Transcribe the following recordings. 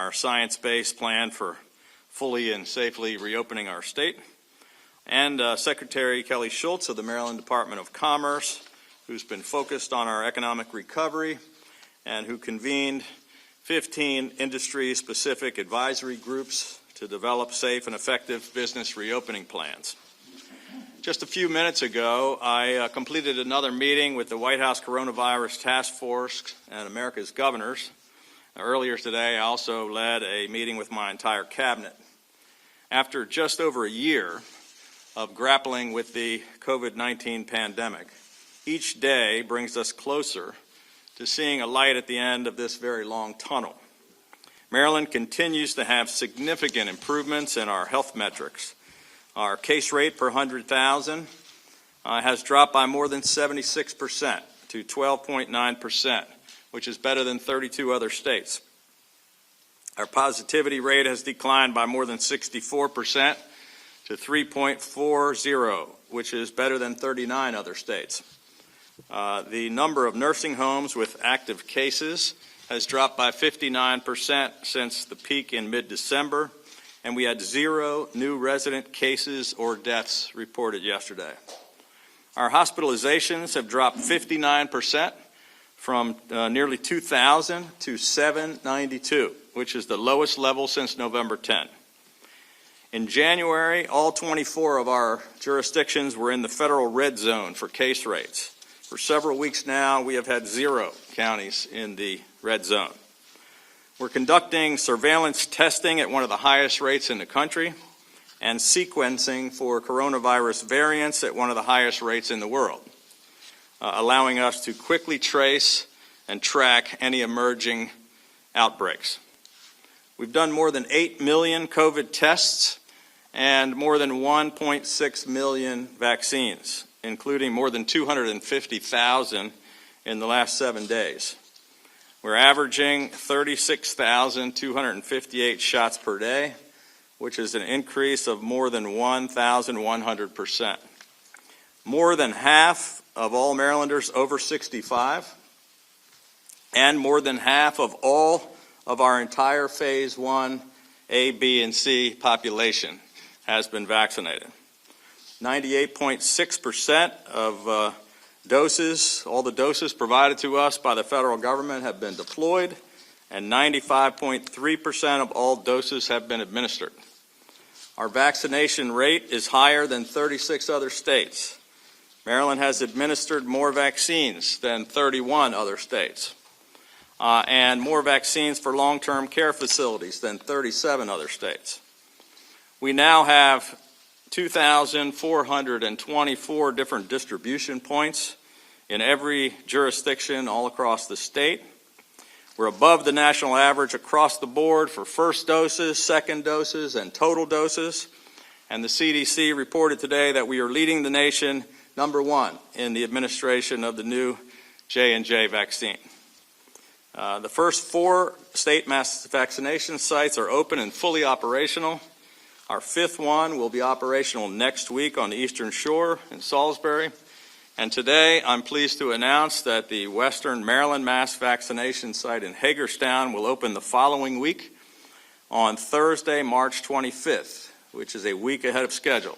our science-based plan for fully and safely reopening our state, and Secretary Kelly Schultz of the Maryland Department of Commerce, who's been focused on our economic recovery and who convened 15 industry-specific advisory groups to develop safe and effective business reopening plans. Just a few minutes ago, I completed another meeting with the White House Coronavirus Task Force and America's governors. Earlier today, I also led a meeting with my entire cabinet. After just over a year of grappling with the COVID-19 pandemic, each day brings us closer to seeing a light at the end of this very long tunnel. Maryland continues to have significant improvements in our health metrics. Our case rate per 100,000 has dropped by more than 76% to 12.9%, which is better than 32 other states. Our positivity rate has declined by more than 64% to 3.40, which is better than 39 other states. The number of nursing homes with active cases has dropped by 59% since the peak in mid-December, and we had 0 new resident cases or deaths reported yesterday. Our hospitalizations have dropped 59% from nearly 2,000 to 792, which is the lowest level since November 10. In January, all 24 of our jurisdictions were in the federal red zone for case rates. For several weeks now, we have had 0 counties in the red zone. We're conducting surveillance testing at one of the highest rates in the country and sequencing for coronavirus variants at one of the highest rates in the world, allowing us to quickly trace and track any emerging outbreaks. We've done more than 8 million COVID tests and more than 1.6 million vaccines, including more than 250,000 in the last 7 days. We're averaging 36,258 shots per day, which is an increase of more than 1,100%. More than half of all Marylanders over 65 and more than half of all of our entire Phase 1 A, B, and C population has been vaccinated. 98.6% of doses, all the doses provided to us by the federal government have been deployed, and 95.3% of all doses have been administered. Our vaccination rate is higher than 36 other states. Maryland has administered more vaccines than 31 other states, and more vaccines for long-term care facilities than 37 other states. We now have 2,424 different distribution points in every jurisdiction all across the state. We're above the national average across the board for first doses, second doses, and total doses. And the CDC reported today that we are leading the nation #1 in the administration of the new J&J vaccine. The first 4 state mass vaccination sites are open and fully operational. Our 5th one will be operational next week on the Eastern Shore in Salisbury. And today, I'm pleased to announce that the Western Maryland mass vaccination site in Hagerstown will open the following week on Thursday, March 25th, which is a week ahead of schedule.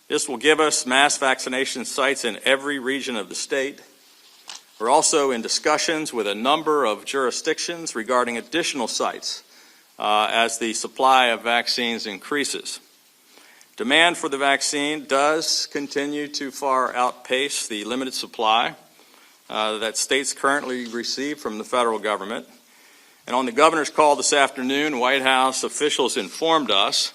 This will give us mass vaccination sites in every region of the state. We're also in discussions with a number of jurisdictions regarding additional sites as the supply of vaccines increases. Demand for the vaccine does continue to far outpace the limited supply that states currently receive from the federal government. And on the governor's call this afternoon, White House officials informed us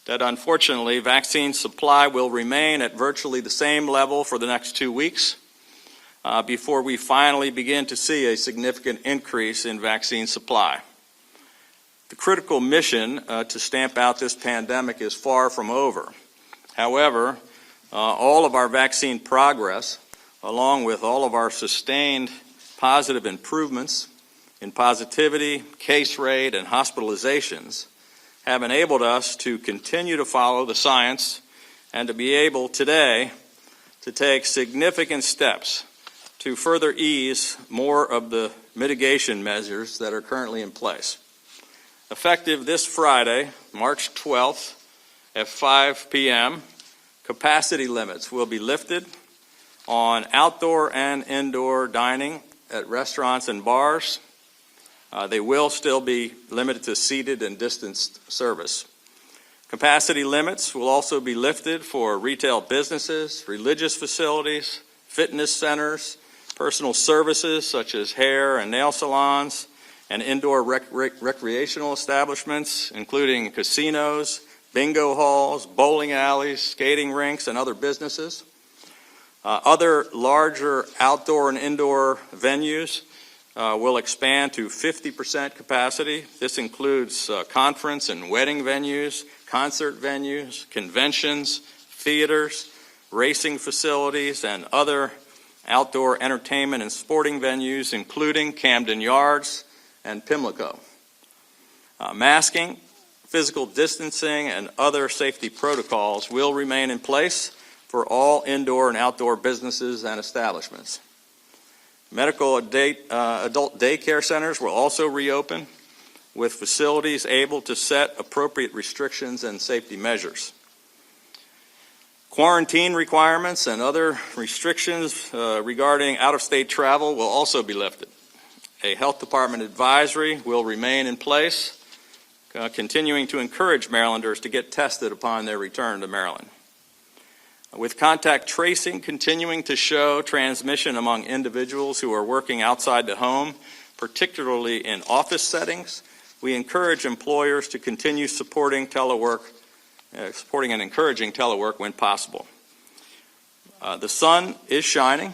that unfortunately vaccine supply will remain at virtually the same level for the next 2 weeks before we finally begin to see a significant increase in vaccine supply. The critical mission to stamp out this pandemic is far from over. However, all of our vaccine progress, along with all of our sustained positive improvements in positivity, case rate, and hospitalizations, have enabled us to continue to follow the science and to be able today to take significant steps to further ease more of the mitigation measures that are currently in place. Effective this Friday, March 12th at 5 p.m., capacity limits will be lifted on outdoor and indoor dining at restaurants and bars. They will still be limited to seated and distanced service. Capacity limits will also be lifted for retail businesses, religious facilities, fitness centers, personal services such as hair and nail salons, and indoor recreational establishments, including casinos, bingo halls, bowling alleys, skating rinks, and other businesses. Other larger outdoor and indoor venues will expand to 50% capacity. This includes conference and wedding venues, concert venues, conventions, theaters, racing facilities, and other outdoor entertainment and sporting venues, including Camden Yards and Pimlico. Masking, physical distancing, and other safety protocols will remain in place for all indoor and outdoor businesses and establishments. Medical adult daycare centers will also reopen, with facilities able to set appropriate restrictions and safety measures. Quarantine requirements and other restrictions regarding out-of-state travel will also be lifted. A health department advisory will remain in place, continuing to encourage Marylanders to get tested upon their return to Maryland. With contact tracing continuing to show transmission among individuals who are working outside the home, particularly in office settings, we encourage employers to continue supporting and encouraging telework when possible. The sun is shining,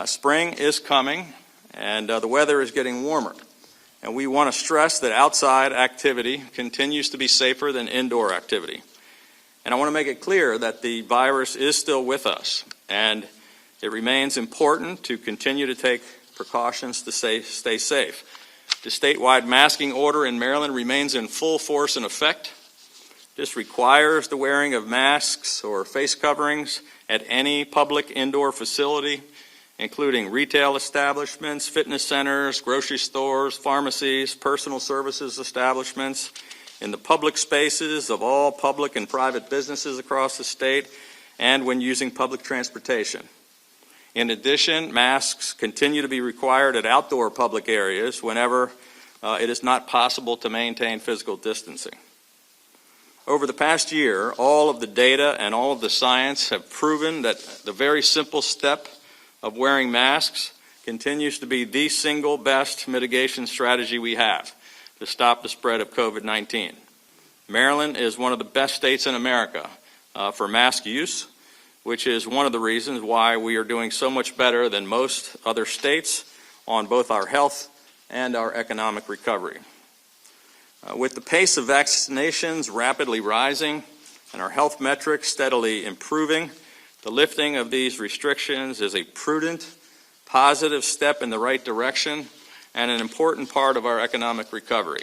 spring is coming, and the weather is getting warmer. And we want to stress that outside activity continues to be safer than indoor activity. And I want to make it clear that the virus is still with us, and it remains important to continue to take precautions to stay safe. The statewide masking order in Maryland remains in full force and effect. This requires the wearing of masks or face coverings at any public indoor facility, including retail establishments, fitness centers, grocery stores, pharmacies, personal services establishments, in the public spaces of all public and private businesses across the state, and when using public transportation. In addition, masks continue to be required at outdoor public areas whenever it is not possible to maintain physical distancing. Over the past year, all of the data and all of the science have proven that the very simple step of wearing masks continues to be the single best mitigation strategy we have to stop the spread of COVID-19. Maryland is one of the best states in America for mask use, which is one of the reasons why we are doing so much better than most other states on both our health and our economic recovery. With the pace of vaccinations rapidly rising and our health metrics steadily improving, the lifting of these restrictions is a prudent, positive step in the right direction and an important part of our economic recovery.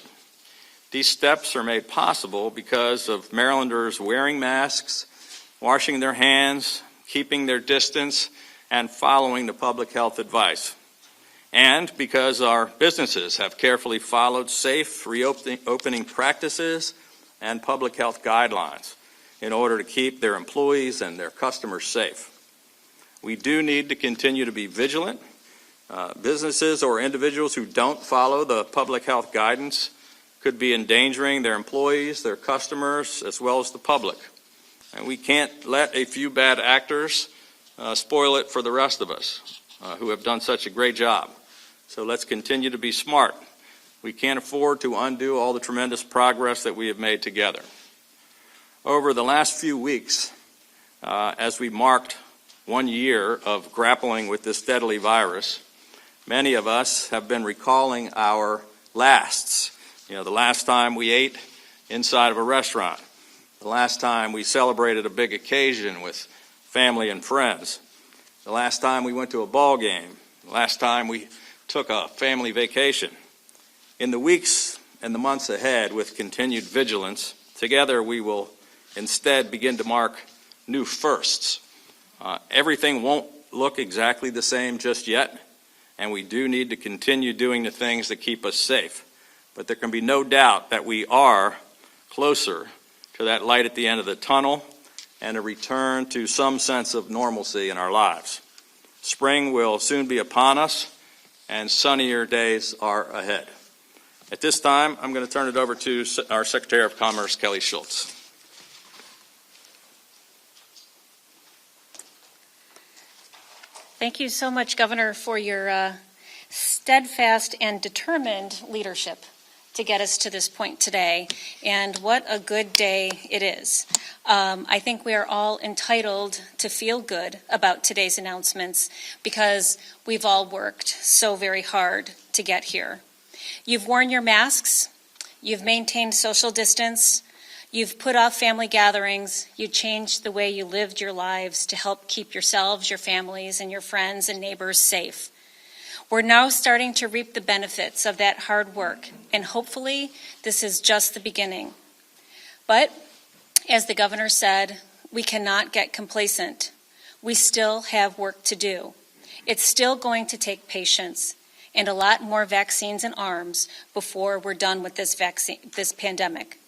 These steps are made possible because of Marylanders wearing masks, washing their hands, keeping their distance, and following the public health advice. And because our businesses have carefully followed safe reopening practices and public health guidelines in order to keep their employees and their customers safe. We do need to continue to be vigilant. Businesses or individuals who don't follow the public health guidance could be endangering their employees, their customers, as well as the public. And we can't let a few bad actors spoil it for the rest of us who have done such a great job. So let's continue to be smart. We can't afford to undo all the tremendous progress that we have made together. Over the last few weeks, as we marked 1 year of grappling with this deadly virus, many of us have been recalling our lasts. The last time we ate inside of a restaurant, the last time we celebrated a big occasion with family and friends, the last time we went to a ball game, the last time we took a family vacation. In the weeks and the months ahead, with continued vigilance, together we will instead begin to mark new firsts. Everything won't look exactly the same just yet, and we do need to continue doing the things that keep us safe. but there can be no doubt that we are closer to that light at the end of the tunnel and a return to some sense of normalcy in our lives. Spring will soon be upon us, and sunnier days are ahead. At this time, I'm going to turn it over to our Secretary of Commerce, Kelly Schultz. Thank you so much, Governor, for your steadfast and determined leadership to get us to this point today. And what a good day it is. I think we are all entitled to feel good about today's announcements because we've all worked so very hard to get here. You've worn your masks, you've maintained social distance, you've put off family gatherings, you changed the way you lived your lives to help keep yourselves, your families, and your friends and neighbors safe. We're now starting to reap the benefits of that hard work, and hopefully this is just the beginning. But, as the governor said, we cannot get complacent. We still have work to do. It's still going to take patience and a lot more vaccines in arms before we're done with this pandemic.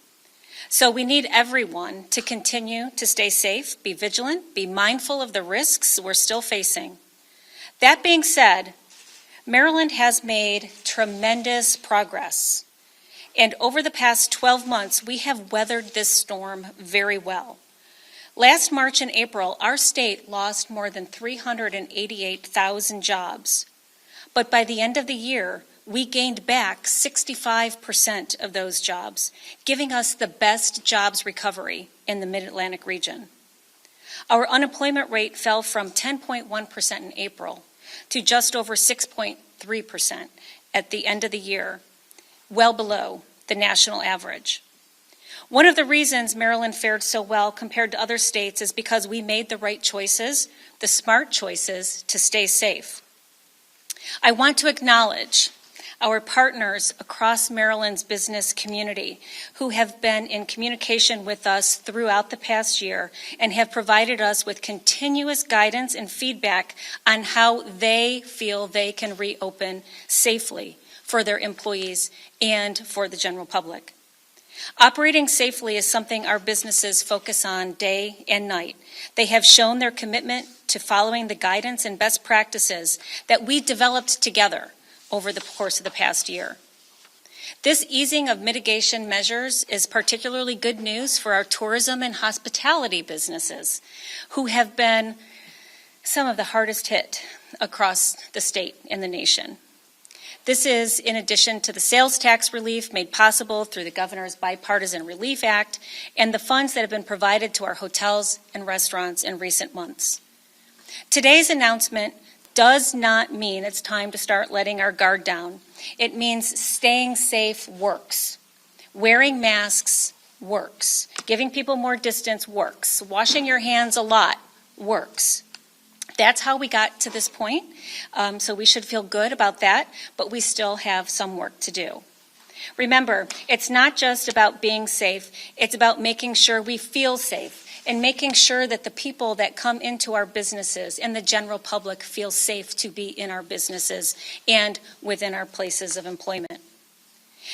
So we need everyone to continue to stay safe, be vigilant, be mindful of the risks we're still facing. That being said, Maryland has made tremendous progress. And over the past 12 months, we have weathered this storm very well. Last March and April, our state lost more than 388,000 jobs. But by the end of the year, we gained back 65% of those jobs, giving us the best jobs recovery in the Mid-Atlantic region. Our unemployment rate fell from 10.1% in April to just over 6.3% at the end of the year, well below the national average. One of the reasons Maryland fared so well compared to other states is because we made the right choices, the smart choices to stay safe. I want to acknowledge our partners across Maryland's business community who have been in communication with us throughout the past year and have provided us with continuous guidance and feedback on how they feel they can reopen safely for their employees and for the general public. Operating safely is something our businesses focus on day and night. They have shown their commitment to following the guidance and best practices that we developed together over the course of the past year. This easing of mitigation measures is particularly good news for our tourism and hospitality businesses, who have been some of the hardest hit across the state and the nation. This is in addition to the sales tax relief made possible through the Governor's Bipartisan Relief Act and the funds that have been provided to our hotels and restaurants in recent months. Today's announcement does not mean it's time to start letting our guard down. It means staying safe works. Wearing masks works. Giving people more distance works. Washing your hands a lot works. That's how we got to this point, so we should feel good about that, but we still have some work to do. Remember, it's not just about being safe, it's about making sure we feel safe and making sure that the people that come into our businesses and the general public feel safe to be in our businesses and within our places of employment.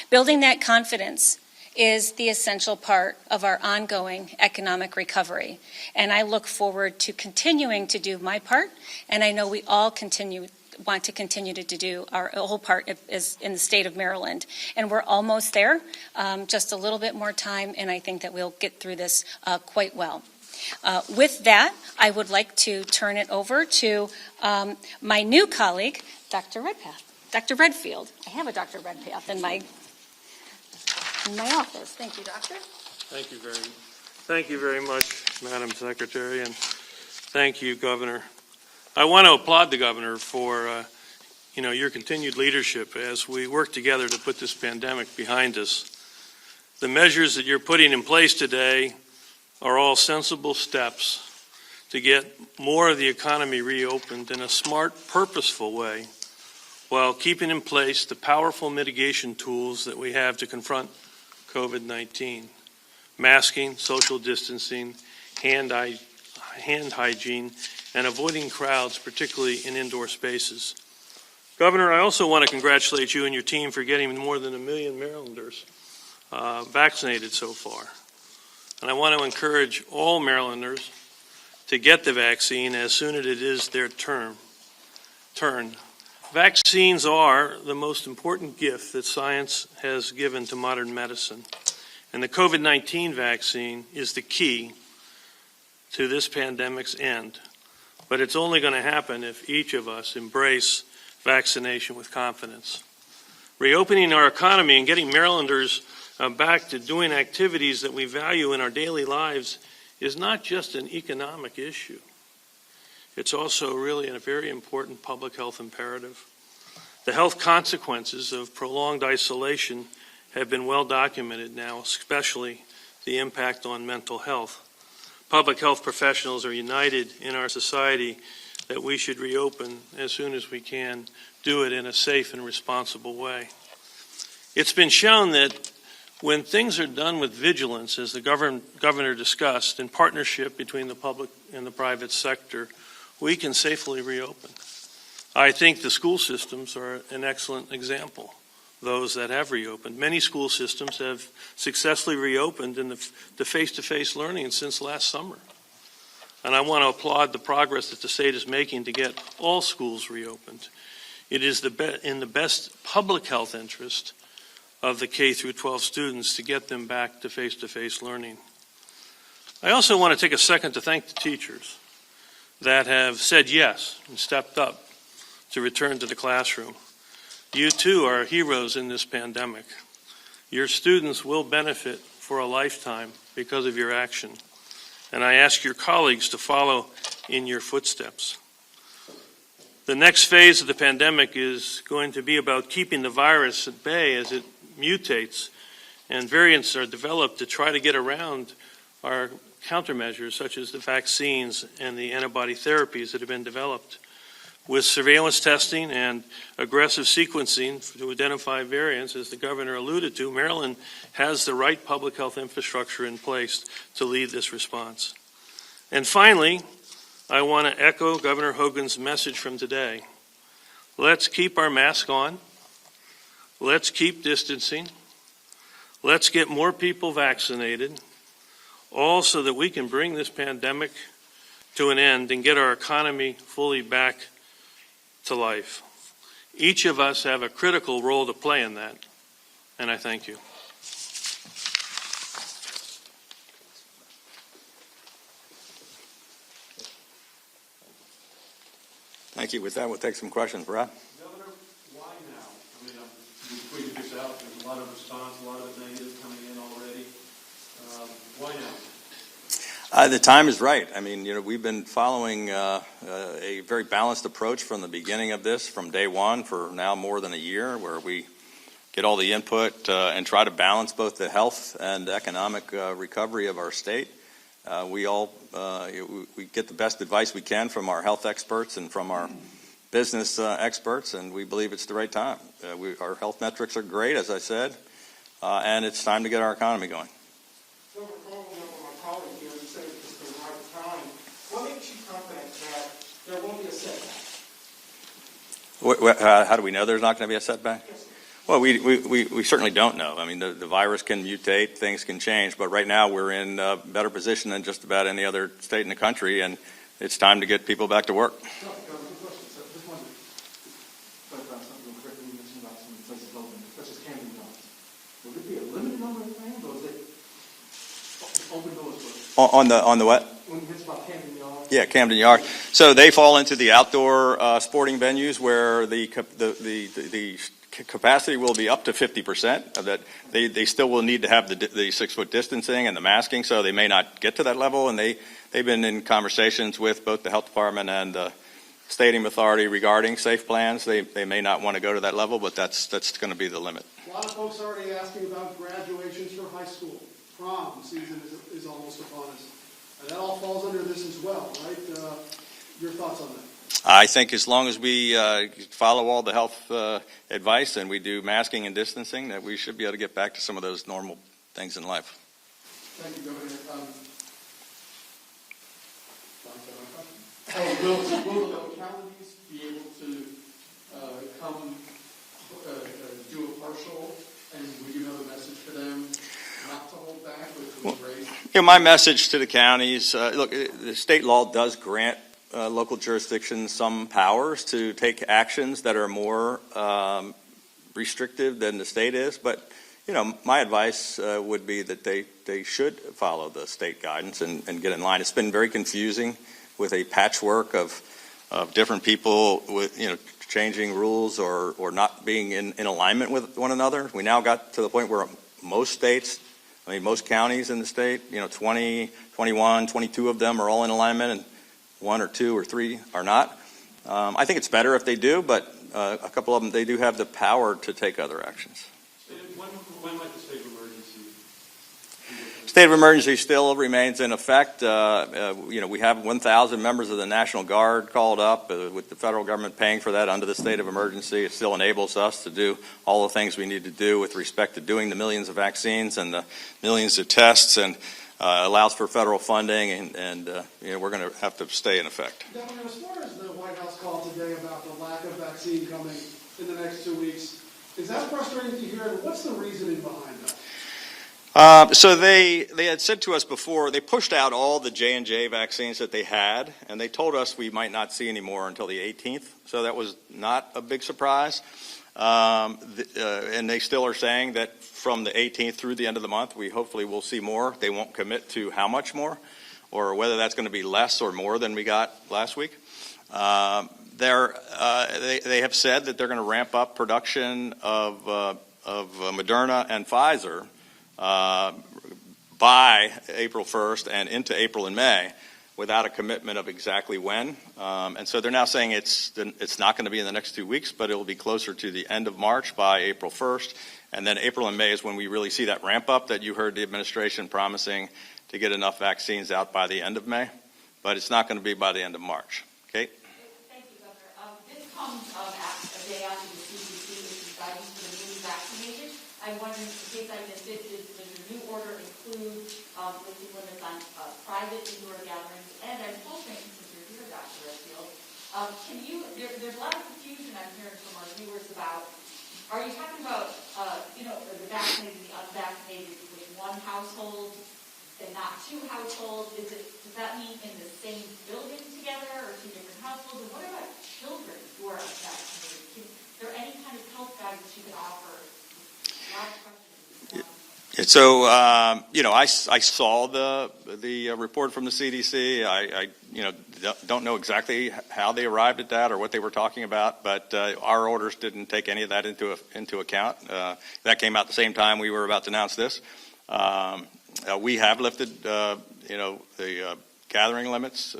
Building that confidence is the essential part of our ongoing economic recovery. And I look forward to continuing to do my part, and I know we all want to continue to do our whole part is in the state of Maryland. And we're almost there, just a little bit more time, and I think that we'll get through this quite well. With that, I would like to turn it over to my new colleague, Dr. Redfield. I have a Dr. Redpath in my office. Thank you, Doctor. Thank you very much, Madam Secretary, and thank you, Governor. I want to applaud the Governor for, your continued leadership as we work together to put this pandemic behind us. The measures that you're putting in place today are all sensible steps to get more of the economy reopened in a smart, purposeful way, while keeping in place the powerful mitigation tools that we have to confront COVID-19. Masking, social distancing, hand hygiene, and avoiding crowds, particularly in indoor spaces. Governor, I also want to congratulate you and your team for getting more than 1 million Marylanders vaccinated so far. And I want to encourage all Marylanders to get the vaccine as soon as it is their turn. Vaccines are the most important gift that science has given to modern medicine. And the COVID-19 vaccine is the key to this pandemic's end. But it's only going to happen if each of us embrace vaccination with confidence. Reopening our economy and getting Marylanders back to doing activities that we value in our daily lives is not just an economic issue. It's also really a very important public health imperative. The health consequences of prolonged isolation have been well documented now, especially the impact on mental health. Public health professionals are united in our society that we should reopen as soon as we can, do it in a safe and responsible way. It's been shown that when things are done with vigilance, as the governor discussed, in partnership between the public and the private sector, we can safely reopen. I think the school systems are an excellent example, those that have reopened. Many school systems have successfully reopened in the face-to-face learning since last summer. And I want to applaud the progress that the state is making to get all schools reopened. It is in the best public health interest of the K through 12 students to get them back to face-to-face learning. I also want to take a second to thank the teachers that have said yes and stepped up to return to the classroom. You too are heroes in this pandemic. Your students will benefit for a lifetime because of your action. And I ask your colleagues to follow in your footsteps. The next phase of the pandemic is going to be about keeping the virus at bay as it mutates and variants are developed to try to get around our countermeasures, such as the vaccines and the antibody therapies that have been developed. With surveillance testing and aggressive sequencing to identify variants, as the governor alluded to, Maryland has the right public health infrastructure in place to lead this response. And finally, I want to echo Governor Hogan's message from today. Let's keep our mask on. Let's keep distancing. Let's get more people vaccinated, all so that we can bring this pandemic to an end and get our economy fully back to life. Each of us have a critical role to play in that, and I thank you. Thank you. With that, we'll take some questions. Brad? Governor, why now? I mean, you tweeted this out. There's a lot of response, a lot of negative coming in already. Why now? The time is right. I mean, we've been following a very balanced approach from the beginning of this, from day one for now more than a year, where we get all the input and try to balance both the health and economic recovery of our state. We get the best advice we can from our health experts and from our business experts, and we believe it's the right time. Our health metrics are great, as I said, and it's time to get our economy going. So we're following up on my colleague here, who said it's the right time. What makes you confident that there won't be a setback? How do we know there's not going to be a setback? Yes. Well, we certainly don't know. I mean, the virus can mutate, things can change, but right now we're in a better position than just about any other state in the country, and it's time to get people back to work. No, good question. So just wanted to talk about something correctly. You mentioned about some places open, such as Camden Yards. Will there be a limited number of things, or is it open doors for it? On the what? When you mentioned about Camden Yards. Yeah, Camden Yard. So they fall into the outdoor sporting venues where the capacity will be up to 50% of that. They still will need to have the 6-foot distancing and the masking, so they may not get to that level. And they've been in conversations with both the health department and the stadium authority regarding safe plans. They may not want to go to that level, but that's going to be the limit. A lot of folks are already asking about graduations for high school. Prom season is almost upon us. And that all falls under this as well, right? Your thoughts on that? I think as long as we follow all the health advice and we do masking and distancing, that we should be able to get back to some of those normal things in life. Thank you, Governor. Will the localities be able to come do a partial, and would you have a message for them not to hold back, which was great? My message to the counties, look, the state law does grant local jurisdictions some powers to take actions that are more restrictive than the state is, but my advice would be that they should follow the state guidance and get in line. It's been very confusing with a patchwork of different people with changing rules or not being in alignment with one another. We now got to the point where most states, most counties in the state, 20, 21, 22 of them are all in alignment, and 1 or 2 or 3 are not. I think it's better if they do, but a couple of them, they do have the power to take other actions. When might the state of emergency? State of emergency still remains in effect. We have 1,000 members of the National Guard called up with the federal government paying for that under the state of emergency. It still enables us to do all the things we need to do with respect to doing the millions of vaccines and the millions of tests, and allows for federal funding, and we're going to have to stay in effect. Governor, as far as the White House call today about the lack of vaccine coming in the next 2 weeks, is that frustrating to hear? And what's the reasoning behind that? So they had said to us before, they pushed out all the J&J vaccines that they had, and they told us we might not see any more until the 18th. So that was not a big surprise. And they still are saying that from the 18th through the end of the month, we hopefully will see more. They won't commit to how much more, or whether that's going to be less or more than we got last week. They have said that they're going to ramp up production of Moderna and Pfizer by April 1st and into April and May, without a commitment of exactly when. And so they're now saying it's not going to be in the next 2 weeks, but it will be closer to the end of March by April 1st. And then April and May is when we really see that ramp up that you heard the administration promising to get enough vaccines out by the end of May. But it's not going to be by the end of March. Kate? Thank you, Governor. This comes a day after the CDC issued guidance for the newly vaccinated. I'm wondering, in case I missed it, does your new order include listing limits on private indoor gatherings? And I'm hoping, since you're here, Dr. Redfield, there's a lot of confusion I'm hearing from our viewers about, are you talking about, the vaccinated and the unvaccinated with one household and not 2 households? Does that mean in the same building together or 2 different households? And what about children who are unvaccinated? Is there any kind of health guidance you can offer? Lots of questions. So, I saw the report from the CDC. I don't know exactly how they arrived at that or what they were talking about, but our orders didn't take any of that into account. That came out the same time we were about to announce this. We have lifted, the gathering limits.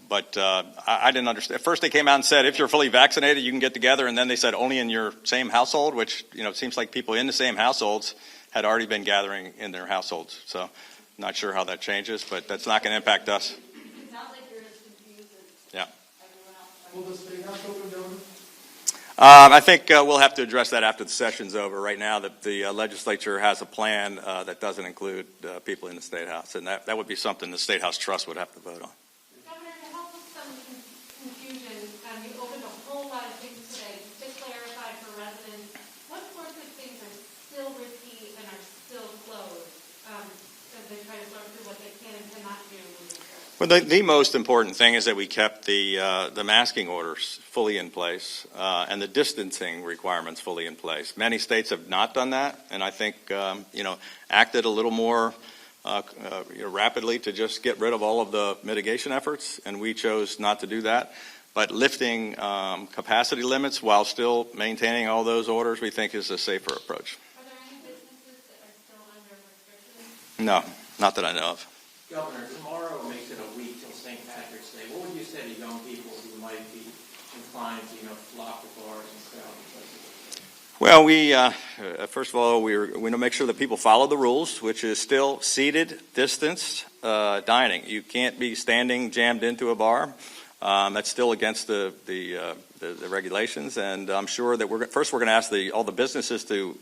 But I didn't understand. At first they came out and said, if you're fully vaccinated, you can get together. And then they said only in your same household, which, it seems like people in the same households had already been gathering in their households. So I'm not sure how that changes, but that's not going to impact us. It sounds like you're as confused as Yeah. everyone else. Will the state house open, Governor? I think we'll have to address that after the session's over. Right now, the legislature has a plan that doesn't include people in the State House, and that would be something the State House Trust would have to vote on. Governor, to help with some confusion, you opened a whole lot of things today to clarify for residents. What sorts of things are still risky and are still closed as they try to sort through what they can and cannot do? Well, the most important thing is that we kept the masking orders fully in place and the distancing requirements fully in place. Many states have not done that, and I think acted a little more rapidly to just get rid of all of the mitigation efforts, and we chose not to do that. But lifting capacity limits while still maintaining all those orders, we think is a safer approach. Are there any businesses that are still under restrictions? No, not that I know of. Governor, tomorrow makes it a week till St. Patrick's Day. What would you say to young people who might be inclined to, flock to bars and crowds and places? Well, we first of all we want to make sure that people follow the rules, which is still seated, distanced dining. You can't be standing jammed into a bar. That's still against the regulations, and I'm sure that we're going to ask all the businesses to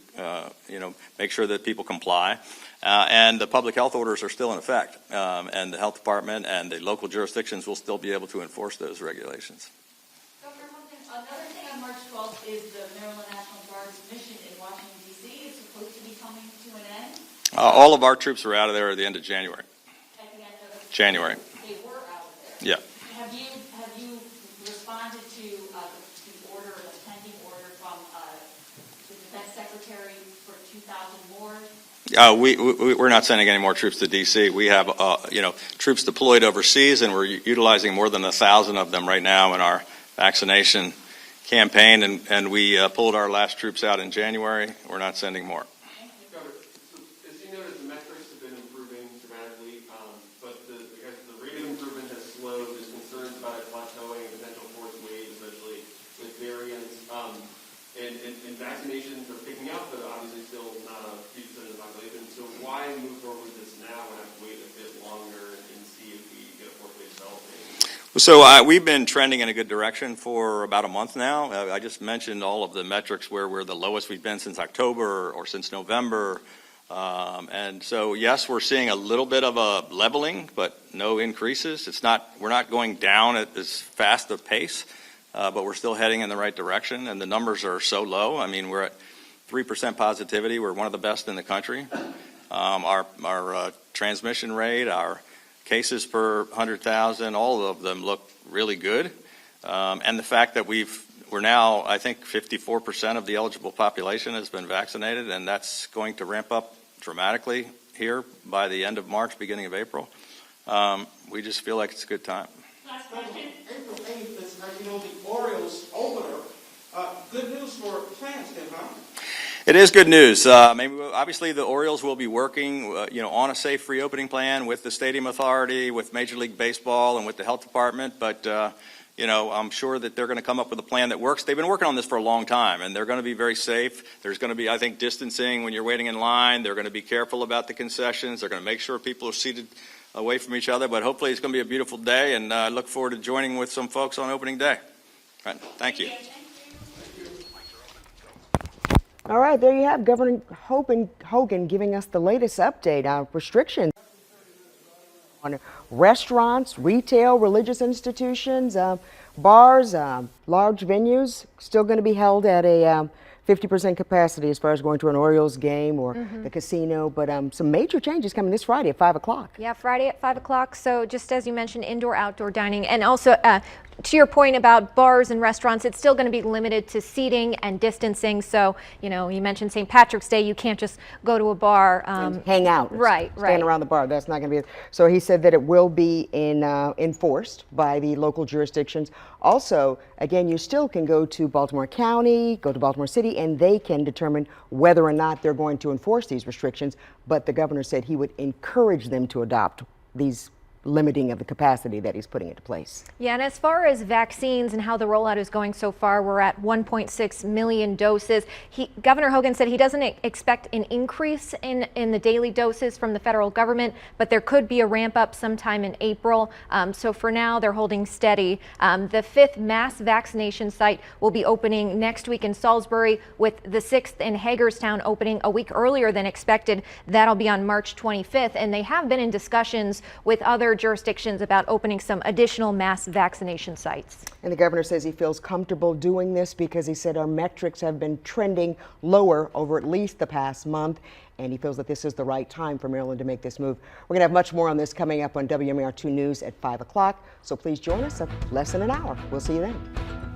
make sure that people comply. And the public health orders are still in effect, and the health department and the local jurisdictions will still be able to enforce those regulations. Governor, one is the Maryland National Guard's mission in Washington, D.C. is supposed to be coming to an end? All of our troops are out of there at the end of January. At the end of January. They were out of there. Yeah. Have you responded to the order, the pending order from the Defense Secretary for 2,000 more? We're not sending any more troops to D.C. We have, troops deployed overseas, and we're utilizing more than 1,000 of them right now in our vaccination campaign, and we pulled our last troops out in January. We're not sending more. Governor, as you noted, the metrics have been improving dramatically, but the rate of improvement has slowed. There's concerns about it plateauing and potential fourth wave, especially with variants. And vaccinations are picking up, but obviously still not a huge percentage of the population. So why move forward with this now and have to wait a bit longer and see if we get a fourth wave developing? So we've been trending in a good direction for about a month now. I just mentioned all of the metrics where we're the lowest we've been since October or since November. And so, yes, we're seeing a little bit of a leveling, but no increases. We're not going down at as fast a pace, but we're still heading in the right direction. And the numbers are so low. I mean, we're at 3% positivity. We're one of the best in the country. Our transmission rate, our cases per 100,000, all of them look really good. And the fact that we're now, I think 54% of the eligible population has been vaccinated, and that's going to ramp up dramatically here by the end of March, beginning of April. We just feel like it's a good time. Last question. April 8th is, the Orioles opener. Good news for fans, Tim, huh? It is good news. Obviously, the Orioles will be working, on a safe reopening plan with the Stadium Authority, with Major League Baseball, and with the Health Department. But, I'm sure that they're going to come up with a plan that works. They've been working on this for a long time, and they're going to be very safe. There's going to be, I think, distancing when you're waiting in line. They're going to be careful about the concessions. They're going to make sure people are seated away from each other. But hopefully, it's going to be a beautiful day, and I look forward to joining with some folks on opening day. All right, thank you. All right, there you have Governor Hogan giving us the latest update on restrictions on restaurants, retail, religious institutions, bars, large venues, still going to be held at a 50% capacity as far as going to an Orioles game or the casino, but some major changes coming this Friday at 5 o'clock. Yeah, Friday at 5 o'clock. So just as you mentioned, indoor, outdoor dining, and also to your point about bars and restaurants, it's still going to be limited to seating and distancing. So, you mentioned St. Patrick's Day, you can't just go to a bar. And hang out. Right. Stand around the bar. That's not going to be. So he said that it will be enforced by the local jurisdictions. Also, again, you still can go to Baltimore County, go to Baltimore City, and they can determine whether or not they're going to enforce these restrictions. But the governor said he would encourage them to adopt these limiting of the capacity that he's putting into place. Yeah, and as far as vaccines and how the rollout is going so far, we're at 1.6 million doses. Governor Hogan said he doesn't expect an increase in the daily doses from the federal government, but there could be a ramp up sometime in April. So for now, they're holding steady. The 5th mass vaccination site will be opening next week in Salisbury, with the 6th in Hagerstown opening a week earlier than expected. That'll be on March 25th, and they have been in discussions with other jurisdictions about opening some additional mass vaccination sites. And the governor says he feels comfortable doing this because he said our metrics have been trending lower over at least the past month, and he feels that this is the right time for Maryland to make this move. We're going to have much more on this coming up on WMAR-2 News at 5 o'clock, so please join us in less than an hour. We'll see you then.